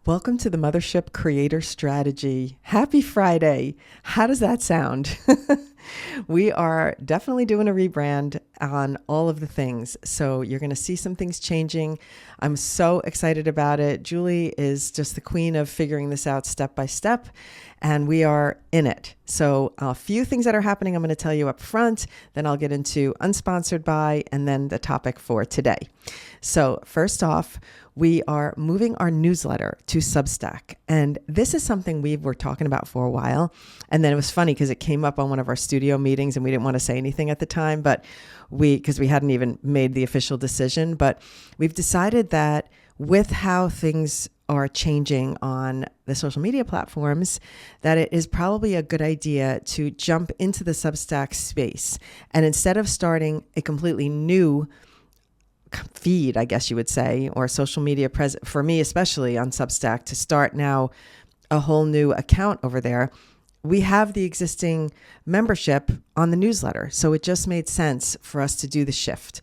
Welcome to the Mothership Creator Strategy. Happy Friday. How does that sound? We are definitely doing a rebrand on all of the things. So you're going to see some things changing. I'm so excited about it. Julie is just the queen of figuring this out step by step, and we are in it. So a few things that are happening I'm going to tell you up front, then I'll get into unsponsored by, and then the topic for today. So first off, we are moving our newsletter to Substack. And this is something we were talking about for a while. And then it was funny because it came up on one of our studio meetings and we didn't want to say anything at the time, but because we hadn't even made the official decision. But we've decided that with how things are changing on the social media platforms, that it is probably a good idea to jump into the Substack space. And instead of starting a completely new feed, I guess you would say, or social media present for me, especially on Substack, to start now a whole new account over there. We have the existing membership on the newsletter. So it just made sense for us to do the shift.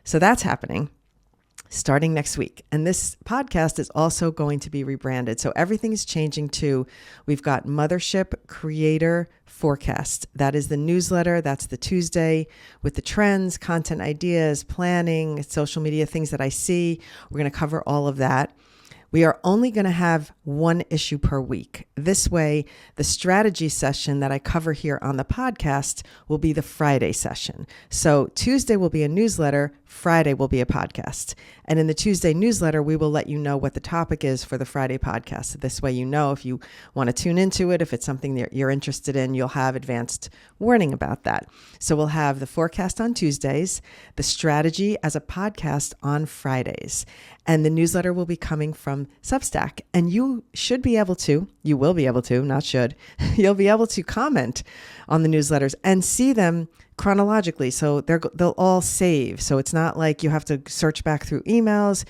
So that's happening starting next week. And this podcast is also going to be rebranded. So everything is changing too. We've got Mothership Creator Forecast. That is the newsletter. That's the Tuesday with the trends, content ideas, planning, social media, things that I see. We're going to cover all of that. We are only going to have one issue per week. This way, the strategy session that I cover here on the podcast will be the Friday session. So Tuesday will be a newsletter, Friday will be a podcast. And in the Tuesday newsletter, we will let you know what the topic is for the Friday podcast. This way, you know, if you want to tune into it, if it's something that you're interested in, you'll have advanced warning about that. So we'll have the forecast on Tuesdays, the strategy as a podcast on Fridays, and the newsletter will be coming from Substack. And you should be able to, you will be able to, not should, you'll be able to comment on the newsletters and see them chronologically. So they'll all save. So it's not like you have to search back through emails.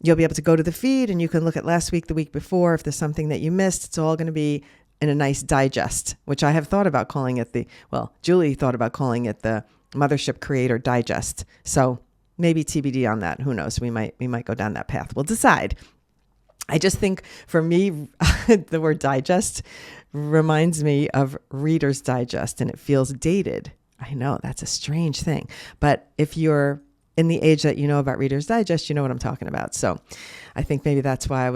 You'll be able to go to the feed and you can look at last week, the week before. If there's something that you missed, it's all going to be in a nice digest, which I have thought about calling it Julie thought about calling it the Mothership Creator Digest. So maybe TBD on that. Who knows? We might go down that path. We'll decide. I just think for me, the word digest reminds me of Reader's Digest, and it feels dated. I know that's a strange thing, but if you're in the age that you know about Reader's Digest, you know what I'm talking about. So I think maybe that's why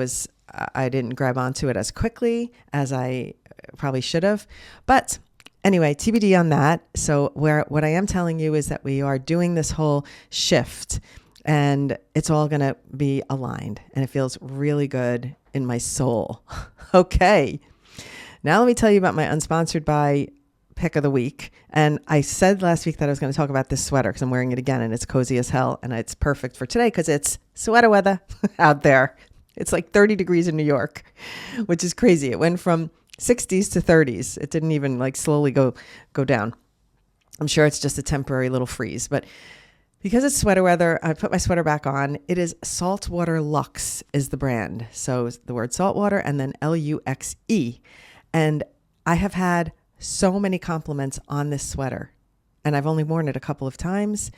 I didn't grab onto it as quickly as I probably should have. But anyway, TBD on that. So what I am telling you is that we are doing this whole shift and it's all going to be aligned and it feels really good in my soul. Okay. Now let me tell you about my unsponsored by pick of the week. And I said last week that I was going to talk about this sweater because I'm wearing it again and it's cozy as hell. And it's perfect for today because it's sweater weather out there. It's like 30 degrees in New York, which is crazy. It went from 60s to 30s. It didn't even slowly go down. I'm sure it's just a temporary little freeze, but because it's sweater weather, I put my sweater back on. It is Saltwater Luxe is the brand. So the word saltwater and then Luxe. And I have had so many compliments on this sweater and I've only worn it a couple of times.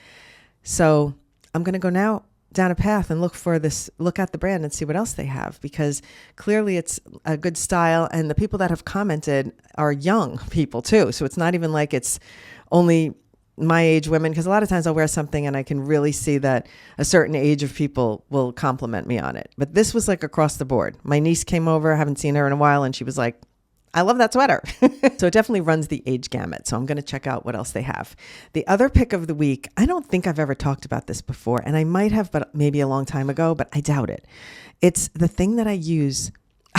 So I'm going to go now down a path and look at the brand and see what else they have, because clearly it's a good style. And the people that have commented are young people too. So it's not even like it's only my age women, because a lot of times I'll wear something and I can really see that a certain age of people will compliment me on it. But this was like across the board. My niece came over, I haven't seen her in a while, and she was like, I love that sweater. So it definitely runs the age gamut. So I'm going to check out what else they have. The other pick of the week, I don't think I've ever talked about this before, and I might have, but maybe a long time ago, but I doubt it. It's the thing that I use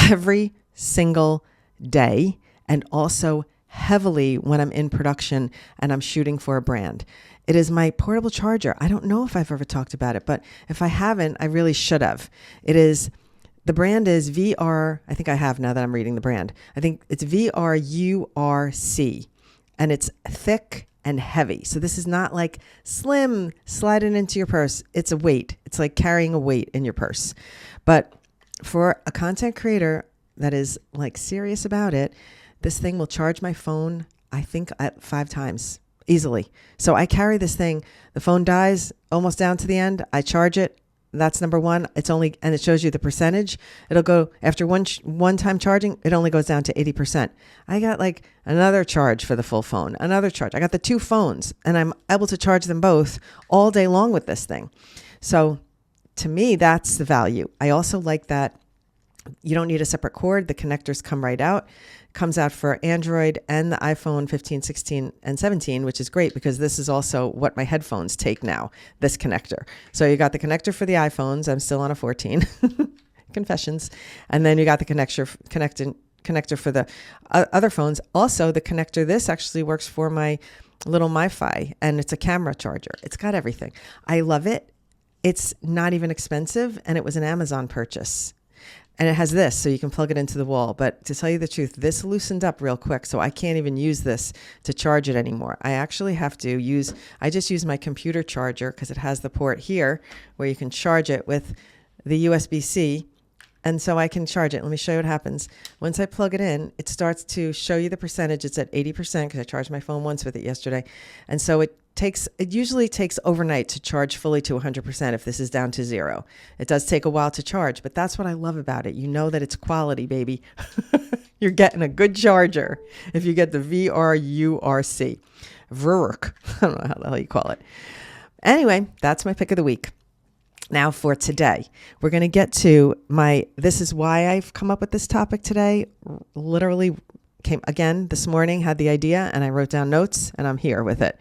every single day and also heavily when I'm in production and I'm shooting for a brand. It is my portable charger. I don't know if I've ever talked about it, but if I haven't, I really should have. The brand is I think I have now that I'm reading the brand. I think it's VRURC, and it's thick and heavy. So this is not like slim, slide it into your purse. It's a weight. It's like carrying a weight in your purse. But for a content creator that is like serious about it, this thing will charge my phone, I think, at 5 times easily. So I carry this thing. The phone dies almost down to the end. I charge it. That's number one. And it shows you the percentage. It'll go after one time charging, it only goes down to 80%. I got like another charge for the full phone, another charge. I got the 2 phones and I'm able to charge them both all day long with this thing. So to me, that's the value. I also like that you don't need a separate cord. The connectors come right out. Comes out for Android and the iPhone 15, 16, and 17, which is great because this is also what my headphones take now, this connector. So you got the connector for the iPhones. I'm still on a 14. Confessions. And then you got the connector for the other phones. Also, the connector, this actually works for my little MiFi, and it's a camera charger. It's got everything. I love it. It's not even expensive, and it was an Amazon purchase. And it has this, so you can plug it into the wall. But to tell you the truth, this loosened up real quick, so I can't even use this to charge it anymore. I actually have to I just use my computer charger because it has the port here where you can charge it with the USB-C. And so I can charge it. Let me show you what happens. Once I plug it in, it starts to show you the percentage. It's at 80% because I charged my phone once with it yesterday. And so it usually takes overnight to charge fully to 100% if this is down to 0. It does take a while to charge, but that's what I love about it. You know that it's quality, baby. You're getting a good charger if you get the VRURC. VRURC. I don't know how the hell you call it. Anyway, that's my pick of the week. Now for today, we're going to get to this is why I've come up with this topic today. Literally came again this morning, had the idea, and I wrote down notes, and I'm here with it.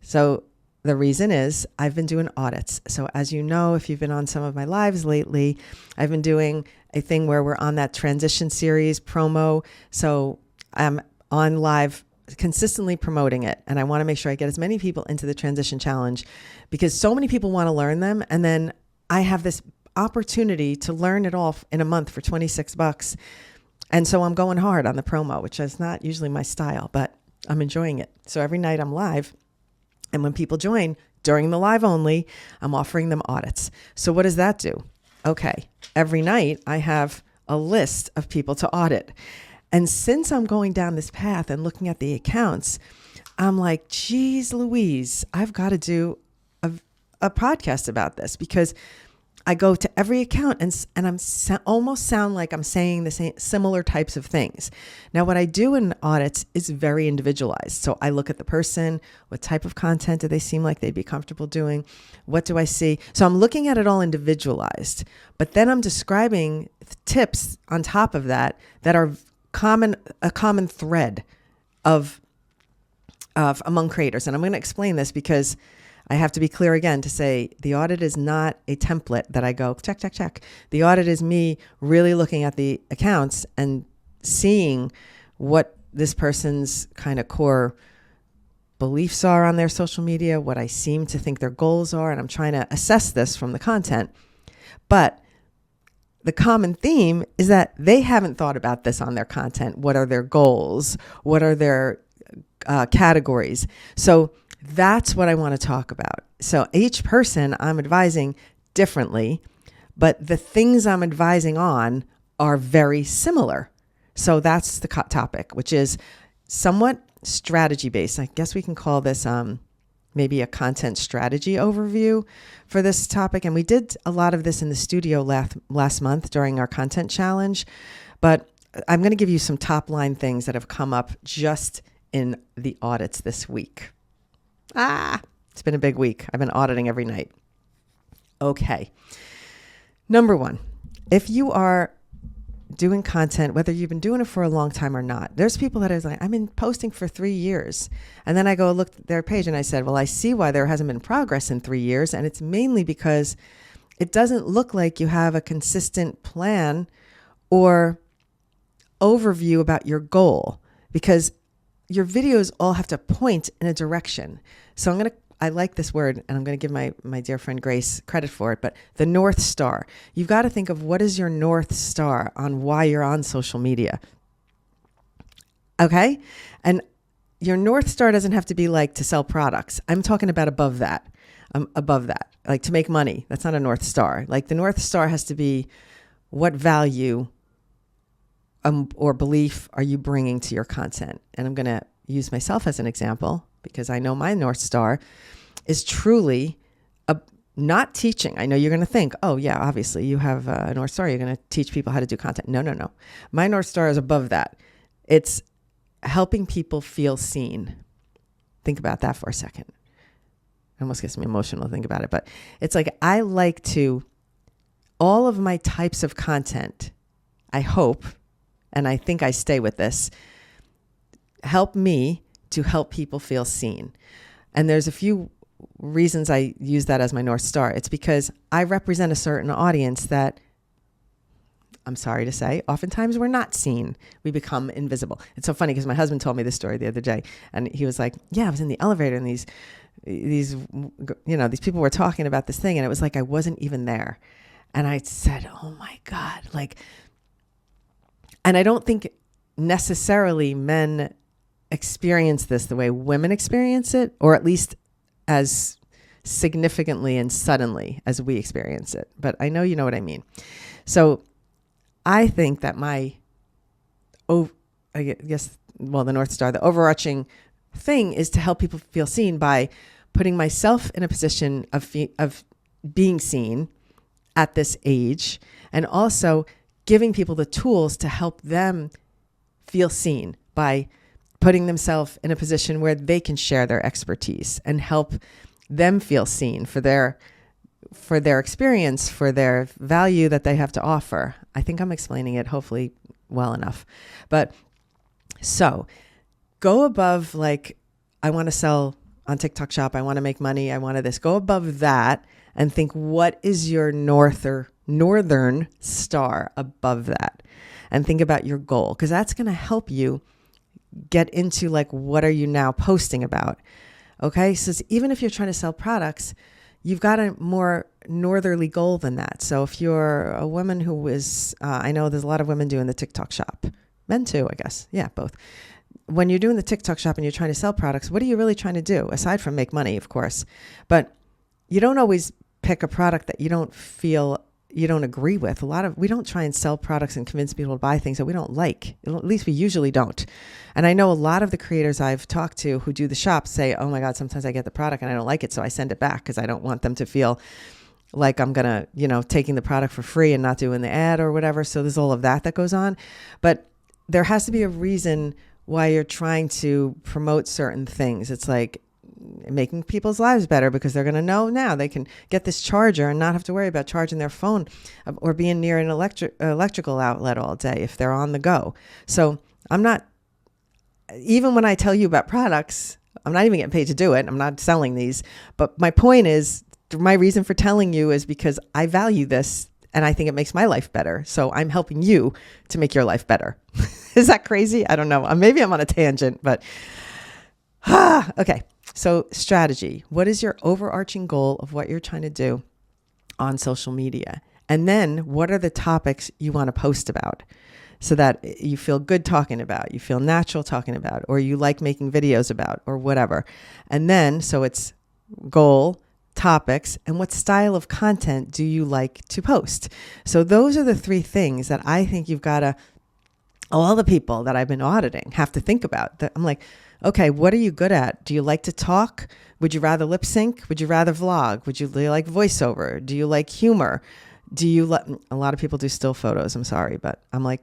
So the reason is I've been doing audits. So as you know, if you've been on some of my lives lately, I've been doing a thing where we're on that transition series promo. So I'm on live consistently promoting it. And I want to make sure I get as many people into the transition challenge because so many people want to learn them. And then I have this opportunity to learn it all in a month for $26. And so I'm going hard on the promo, which is not usually my style, but I'm enjoying it. So every night I'm live. And when people join during the live only, I'm offering them audits. So what does that do? Okay. Every night I have a list of people to audit. And since I'm going down this path and looking at the accounts, I'm like, geez, Louise, I've got to do a podcast about this because I go to every account and almost sound like I'm saying the same similar types of things. Now, what I do in audits is very individualized. So I look at the person, what type of content do they seem like they'd be comfortable doing? What do I see? So I'm looking at it all individualized, but then I'm describing tips on top of that are a common thread of among creators. And I'm going to explain this because I have to be clear again to say the audit is not a template that I go check, check, check. The audit is me really looking at the accounts and seeing what this person's kind of core beliefs are on their social media, what I seem to think their goals are, and I'm trying to assess this from the content. But the common theme is that they haven't thought about this on their content. What are their goals? What are their categories? So that's what I want to talk about. So each person I'm advising differently, but the things I'm advising on are very similar. So that's the topic, which is somewhat strategy based. I guess we can call this maybe a content strategy overview for this topic. And we did a lot of this in the studio last month during our content challenge, but I'm going to give you some top line things that have come up just in the audits this week. It's been a big week. I've been auditing every night. Okay. Number one, if you are doing content, whether you've been doing it for a long time or not, there's people that are like, I've been posting for 3 years. And then I go look at their page and I said, well, I see why there hasn't been progress in 3 years. And it's mainly because it doesn't look like you have a consistent plan or overview about your goal, because your videos all have to point in a direction. So I like this word, and I'm going to give my dear friend Grace credit for it, but the North Star. You've got to think of what is your North Star on why you're on social media. Okay? And your North Star doesn't have to be like to sell products. I'm talking about above that. Like to make money. That's not a North Star. Like the North Star has to be what value or belief are you bringing to your content? And I'm going to use myself as an example because I know my North Star is truly not teaching. I know you're going to think, oh yeah, obviously you have a North Star. You're going to teach people how to do content. No, no, no. My North Star is above that. It's helping people feel seen. Think about that for a second. It almost gets me emotional to think about it, but it's like, I like to, all of my types of content, I hope, and I think I stay with this, help me to help people feel seen. And there's a few reasons I use that as my North Star. It's because I represent a certain audience that, I'm sorry to say, oftentimes we're not seen. We become invisible. It's so funny because my husband told me this story the other day, and he was like, yeah, I was in the elevator and these people were talking about this thing, and it was like I wasn't even there. And I said, oh my God, like, and I don't think necessarily men experience this the way women experience it, or at least as significantly and suddenly as we experience it. But I know you know what I mean. So I think that the North Star, the overarching thing is to help people feel seen by putting myself in a position of being seen at this age, and also giving people the tools to help them feel seen by putting themselves in a position where they can share their expertise and help them feel seen for their experience, for their value that they have to offer. I think I'm explaining it hopefully well enough. But so go above, like, I want to sell on TikTok Shop, I want to make money, I want to this. Go above that and think, what is your northern star above that? And think about your goal, because that's going to help you get into, like, what are you now posting about? Okay, so even if you're trying to sell products, you've got a more northerly goal than that. So if you're a woman who is, I know there's a lot of women doing the TikTok Shop, men too, I guess. Yeah, both. When you're doing the TikTok Shop and you're trying to sell products, what are you really trying to do? Aside from make money, of course. But you don't always pick a product that you don't feel you don't agree with. We don't try and sell products and convince people to buy things that we don't like. At least we usually don't. And I know a lot of the creators I've talked to who do the shop say, oh my God, sometimes I get the product and I don't like it, so I send it back because I don't want them to feel like I'm going to, taking the product for free and not doing the ad or whatever. So there's all of that goes on. But there has to be a reason why you're trying to promote certain things. It's like making people's lives better because they're going to know now they can get this charger and not have to worry about charging their phone or being near an electrical outlet all day if they're on the go. So even when I tell you about products, I'm not even getting paid to do it. I'm not selling these. But my point is, my reason for telling you is because I value this and I think it makes my life better. So I'm helping you to make your life better. Is that crazy? I don't know. Maybe I'm on a tangent, but okay. So strategy. What is your overarching goal of what you're trying to do on social media? And then what are the topics you want to post about so that you feel good talking about, you feel natural talking about, or you like making videos about, or whatever. And then, so it's goal, topics, and what style of content do you like to post? So those are the three things that I think you've got to, all the people that I've been auditing have to think about. That I'm like, okay, what are you good at? Do you like to talk? Would you rather lip sync? Would you rather vlog? Do you like voiceover? Do you like humor? A lot of people do still photos. I'm sorry, but I'm like,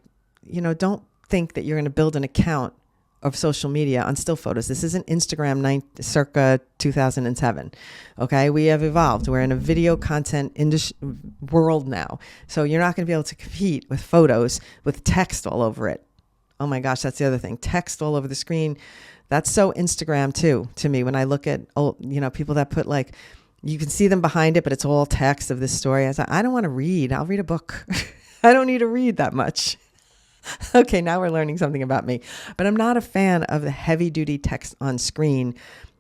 don't think that you're going to build an account of social media on still photos. This isn't Instagram circa 2007. Okay, we have evolved. We're in a video content world now. So you're not going to be able to compete with photos with text all over it. Oh my gosh, that's the other thing. Text all over the screen. That's so Instagram too, to me, when I look at people that put, like, you can see them behind it, but it's all text of this story. I said, I don't want to read. I'll read a book. I don't need to read that much. Okay, now we're learning something about me. But I'm not a fan of the heavy-duty text on screen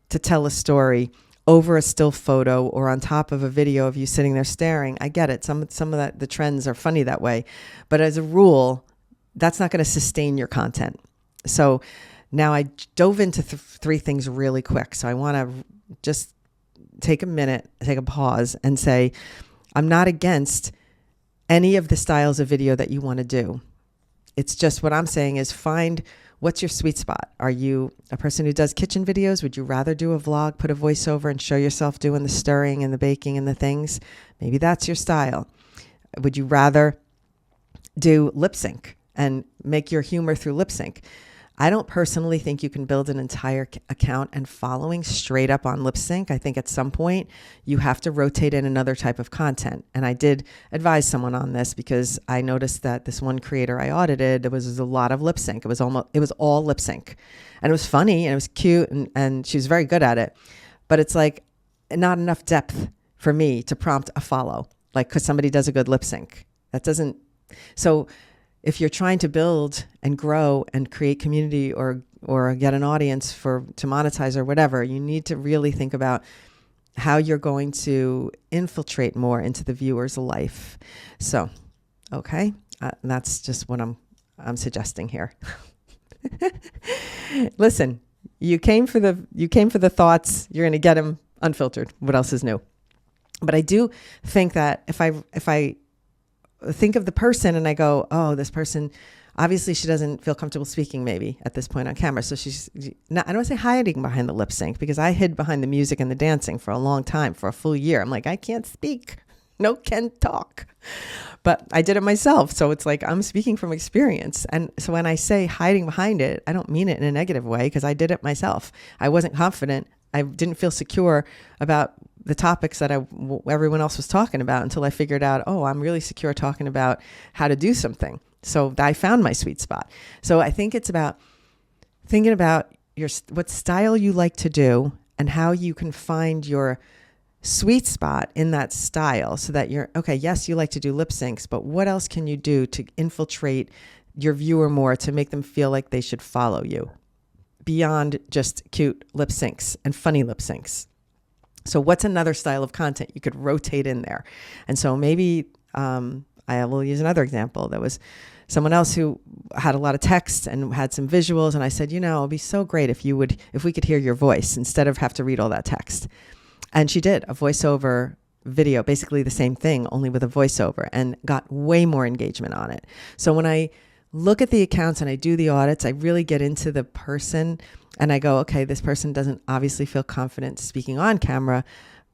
to tell a story over a still photo or on top of a video of you sitting there staring. I get it. Some of that, the trends are funny that way. But as a rule, that's not going to sustain your content. So now I dove into three things really quick. So I want to just take a minute, take a pause and say, I'm not against any of the styles of video that you want to do. It's just what I'm saying is find What's your sweet spot? Are you a person who does kitchen videos? Would you rather do a vlog, put a voiceover and show yourself doing the stirring and the baking and the things? Maybe that's your style. Would you rather do lip sync and make your humor through lip sync? I don't personally think you can build an entire account and following straight up on lip sync. I think at some point you have to rotate in another type of content. And I did advise someone on this because I noticed that this one creator I audited, there was a lot of lip sync. It was all lip sync, and it was funny and it was cute and she was very good at it. But it's like not enough depth for me to prompt a follow, like because somebody does a good lip sync. That doesn't, so if you're trying to build and grow and create community or get an audience to monetize or whatever, you need to really think about how you're going to infiltrate more into the viewer's life. So, okay, that's just what I'm suggesting here. Listen, you came for the thoughts. You're going to get them unfiltered. What else is new? But I do think that if I think of the person and I go, oh, this person, obviously she doesn't feel comfortable speaking maybe at this point on camera. So she's not, I don't want to say hiding behind the lip sync, because I hid behind the music and the dancing for a long time, for a full year. I'm like, I can't speak. No can talk. But I did it myself. So it's like, I'm speaking from experience. And so when I say hiding behind it, I don't mean it in a negative way, because I did it myself. I wasn't confident. I didn't feel secure about the topics that everyone else was talking about until I figured out, oh, I'm really secure talking about how to do something. So I found my sweet spot. So I think it's about thinking about what style you like to do and how you can find your sweet spot in that style, so that you're, okay, yes, you like to do lip syncs, but what else can you do to infiltrate your viewer more, to make them feel like they should follow you beyond just cute lip syncs and funny lip syncs? So what's another style of content you could rotate in there? And so maybe I will use another example. There was someone else who had a lot of text and had some visuals. And I said, it'd be so great if we could hear your voice instead of have to read all that text. And she did a voiceover video, basically the same thing, only with a voiceover, and got way more engagement on it. So when I look at the accounts and I do the audits, I really get into the person and I go, okay, this person doesn't obviously feel confident speaking on camera,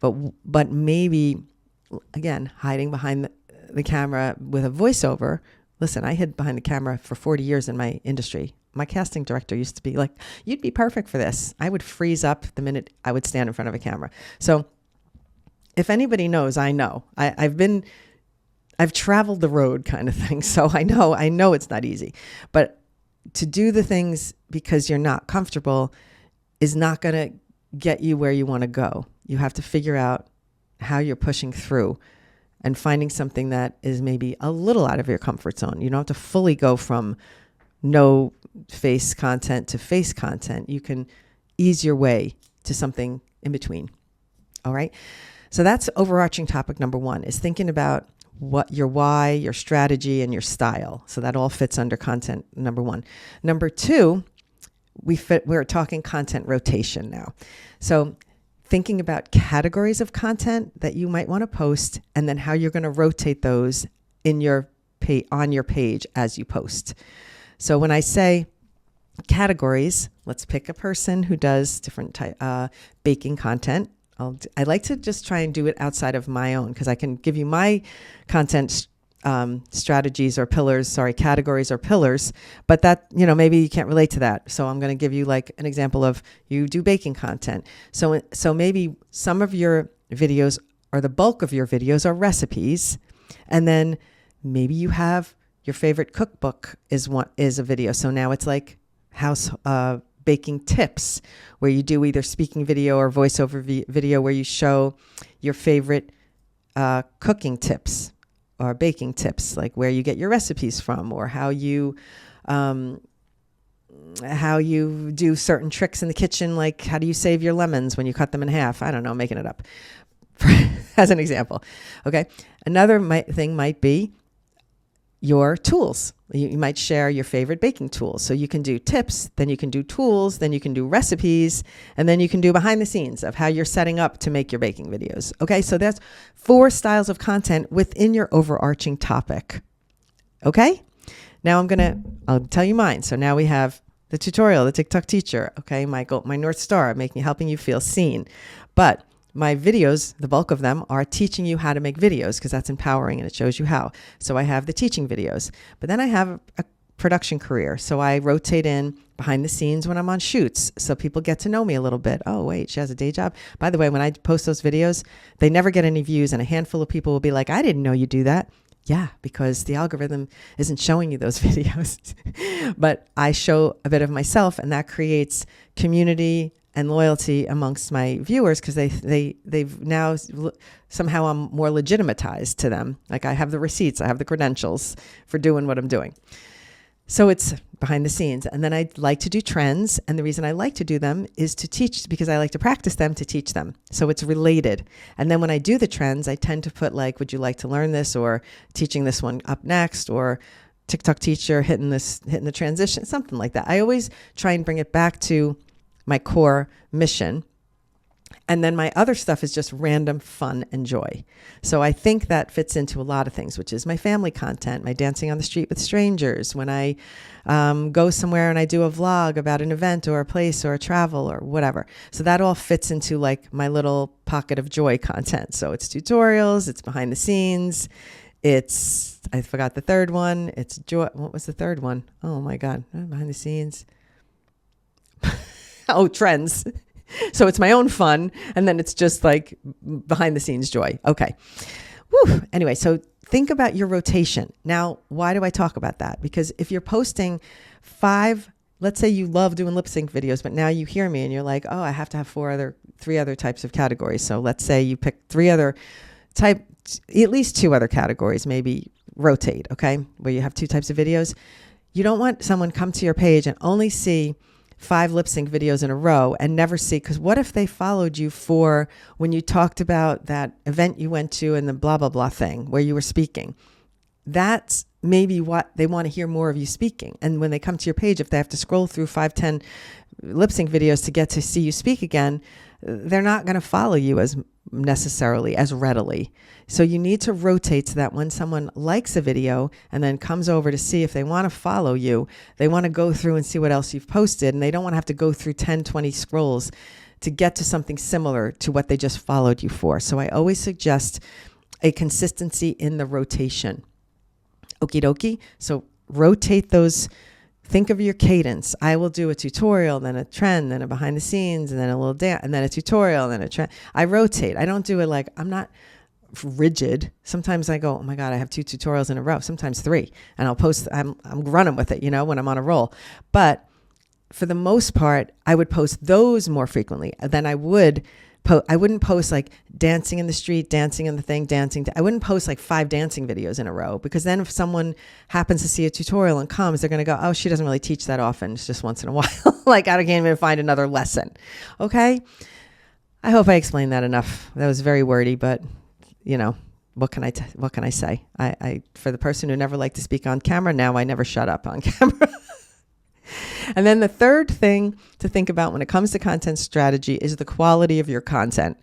but maybe, again, hiding behind the camera with a voiceover. Listen, I hid behind the camera for 40 years in my industry. My casting director used to be like, you'd be perfect for this. I would freeze up the minute I would stand in front of a camera. So if anybody knows, I know. I've traveled the road kind of thing. So I know it's not easy. But to do the things because you're not comfortable is not going to get you where you want to go. You have to figure out how you're pushing through and finding something that is maybe a little out of your comfort zone. You don't have to fully go from no face content to face content. You can ease your way to something in between. All right. So that's overarching topic number one, is thinking about what your why, your strategy, and your style. So that all fits under content number one. Number two, we're talking content rotation now. So thinking about categories of content that you might want to post, and then how you're going to rotate those on your page as you post. So when I say categories, let's pick a person who does different baking content. I like to just try and do it outside of my own, because I can give you my content strategies or pillars, categories or pillars, but that, maybe you can't relate to that. So I'm going to give you like an example of, you do baking content. So maybe some of your videos, or the bulk of your videos, are recipes. And then maybe you have your favorite cookbook is a video. So now it's like house baking tips, where you do either speaking video or voiceover video, where you show your favorite cooking tips or baking tips, like where you get your recipes from, or how you do certain tricks in the kitchen, like how do you save your lemons when you cut them in half? I don't know, making it up as an example. Okay. Another thing might be your tools. You might share your favorite baking tools. So you can do tips, then you can do tools, then you can do recipes, and then you can do behind the scenes of how you're setting up to make your baking videos. Okay, so that's 4 styles of content within your overarching topic. Okay, now I'll tell you mine. So now we have the tutorial, the TikTok teacher. Okay, my North Star, helping you feel seen. But my videos, the bulk of them, are teaching you how to make videos because that's empowering and it shows you how. So I have the teaching videos, but then I have a production career. So I rotate in behind the scenes when I'm on shoots so people get to know me a little bit. Oh, wait, she has a day job. By the way, when I post those videos, they never get any views and a handful of people will be like, I didn't know you do that. Yeah, because the algorithm isn't showing you those videos. But I show a bit of myself and that creates community and loyalty amongst my viewers because they've now somehow I'm more legitimatized to them. Like I have the receipts, I have the credentials for doing what I'm doing. So it's behind the scenes. And then I like to do trends. And the reason I like to do them is to teach because I like to practice them to teach them. So it's related. And then when I do the trends, I tend to put like, would you like to learn this or teaching this one up next or TikTok teacher hitting the transition, something like that. I always try and bring it back to my core mission. And then my other stuff is just random fun and joy. So I think that fits into a lot of things, which is my family content, my dancing on the street with strangers, when I go somewhere and I do a vlog about an event or a place or a travel or whatever. So that all fits into like my little pocket of joy content. So it's tutorials, it's behind the scenes, I forgot the third one. It's joy. What was the third one? Oh my God, behind the scenes. Oh, trends. So it's my own fun. And then it's just like behind the scenes joy. Okay. Whew. Anyway, so think about your rotation. Now, why do I talk about that? Because if you're posting 5, let's say you love doing lip sync videos, but now you hear me and you're like, oh, I have to have 3 other types of categories. So let's say you pick at least 2 other categories, maybe rotate. Okay. Where you have 2 types of videos. You don't want someone come to your page and only see 5 lip sync videos in a row and never see, because what if they followed you for when you talked about that event you went to and the blah, blah, blah thing where you were speaking? That's maybe what they want to hear more of you speaking. And when they come to your page, if they have to scroll through 5-10 lip sync videos to get to see you speak again, they're not going to follow you as necessarily as readily. So you need to rotate so that when someone likes a video and then comes over to see if they want to follow you, they want to go through and see what else you've posted, and they don't want to have to go through 10, 20 scrolls to get to something similar to what they just followed you for. So I always suggest a consistency in the rotation. Okie dokie. So rotate those. Think of your cadence. I will do a tutorial, then a trend, then a behind the scenes, and then a little dance, and then a tutorial, and then a trend. I rotate. I don't do it like, I'm not rigid. Sometimes I go, oh my God, I have 2 tutorials in a row, sometimes 3, and I'll post, I'm running with it, when I'm on a roll. But for the most part, I would post those more frequently than I would I wouldn't post like dancing in the street, dancing in the thing, I wouldn't post like 5 dancing videos in a row, because then if someone happens to see a tutorial and comes, they're going to go, oh, she doesn't really teach that often. It's just once in a while. Like I can't even find another lesson. Okay. I hope I explained that enough. That was very wordy, but what can I say? I for the person who never liked to speak on camera, now I never shut up on camera. And then the third thing to think about when it comes to content strategy is the quality of your content.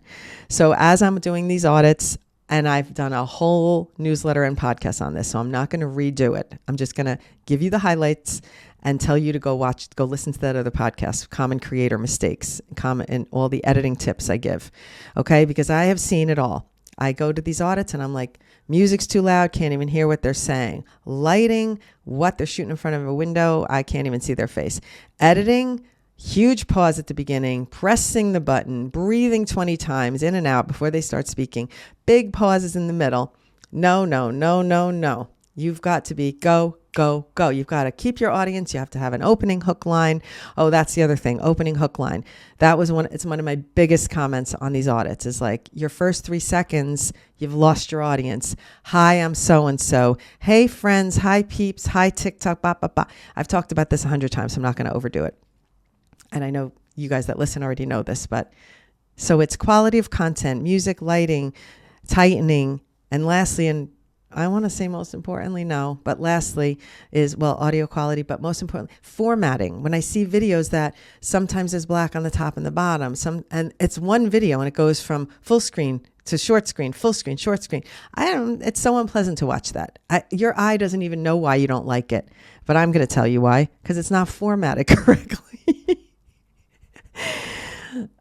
So as I'm doing these audits, and I've done a whole newsletter and podcast on this, so I'm not going to redo it. I'm just going to give you the highlights and tell you to go listen to that other podcast, Common Creator Mistakes, and all the editing tips I give. Okay, because I have seen it all. I go to these audits and I'm like, music's too loud, can't even hear what they're saying. Lighting, what they're shooting in front of a window, I can't even see their face. Editing, huge pause at the beginning, pressing the button, breathing 20 times in and out before they start speaking, big pauses in the middle. No. You've got to be go. You've got to keep your audience. You have to have an opening hook line. Oh, that's the other thing, opening hook line. It's one of my biggest comments on these audits is like, your first 3 seconds, you've lost your audience. Hi, I'm so-and-so. Hey, friends. Hi, peeps. Hi, TikTok. Bah, bah, bah. I've talked about this 100 times, so I'm not going to overdo it. And I know you guys that listen already know this, but so it's quality of content, music, lighting, tightening, and lastly, and I want to say most importantly, no, but lastly is, audio quality, but most importantly, formatting. When I see videos that sometimes is black on the top and the bottom, and it's one video and it goes from full screen to short screen, full screen, short screen. It's so unpleasant to watch that. Your eye doesn't even know why you don't like it, but I'm going to tell you why, because it's not formatted correctly.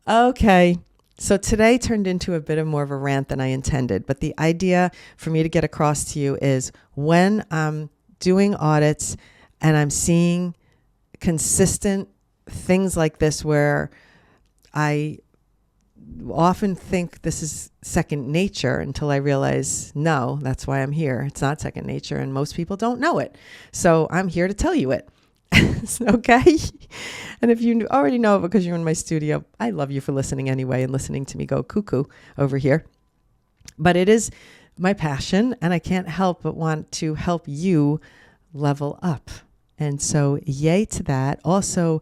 Okay. So today turned into a bit of more of a rant than I intended, but the idea for me to get across to you is when I'm doing audits and I'm seeing consistent things like this where I often think this is second nature until I realize, no, that's why I'm here. It's not second nature, and most people don't know it. So I'm here to tell you it. Okay? And if you already know it because you're in my studio, I love you for listening anyway and listening to me go cuckoo over here. But it is my passion, and I can't help but want to help you level up. And so yay to that. Also,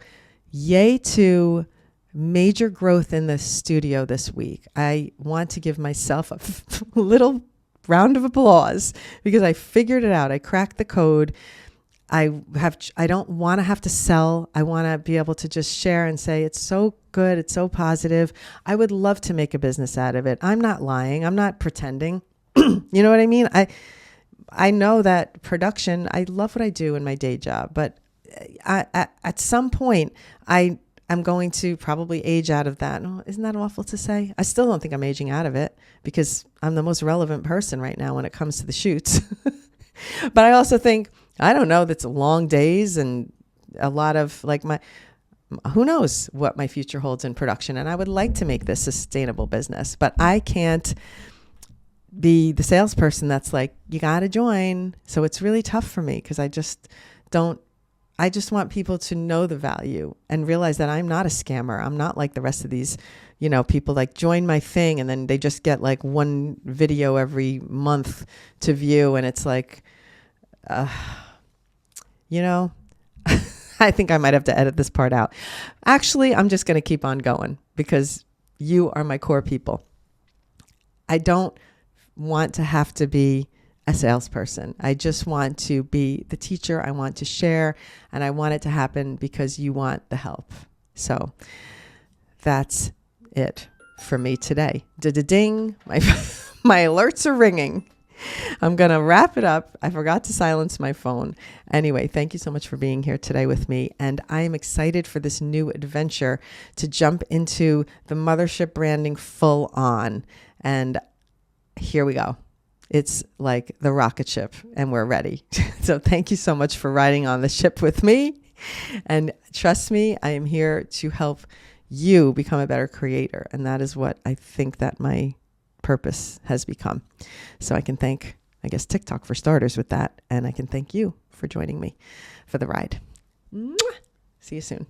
yay to major growth in the studio this week. I want to give myself a little round of applause because I figured it out. I cracked the code. I don't want to have to sell. I want to be able to just share and say, it's so good. It's so positive. I would love to make a business out of it. I'm not lying. I'm not pretending. You know what I mean? I know that production, I love what I do in my day job, but at some point I'm going to probably age out of that. Oh, isn't that awful to say? I still don't think I'm aging out of it because I'm the most relevant person right now when it comes to the shoots. But I also think, I don't know, that's long days and a lot of like who knows what my future holds in production. And I would like to make this a sustainable business, but I can't be the salesperson that's like, you got to join. So it's really tough for me because I just want people to know the value and realize that I'm not a scammer. I'm not like the rest of these, people like join my thing and then they just get like one video every month to view. And it's like, I think I might have to edit this part out. Actually, I'm just going to keep on going because you are my core people. I don't want to have to be a salesperson. I just want to be the teacher. I want to share, and I want it to happen because you want the help. So that's it for me today. Da-da-ding. My alerts are ringing. I'm going to wrap it up. I forgot to silence my phone. Anyway, thank you so much for being here today with me. And I am excited for this new adventure to jump into the Mothership branding full on. And here we go. It's like the rocket ship and we're ready. So thank you so much for riding on the ship with me. And trust me, I am here to help you become a better creator. And that is what I think that my purpose has become. So I can thank, TikTok for starters with that. And I can thank you for joining me for the ride. Mwah! See you soon.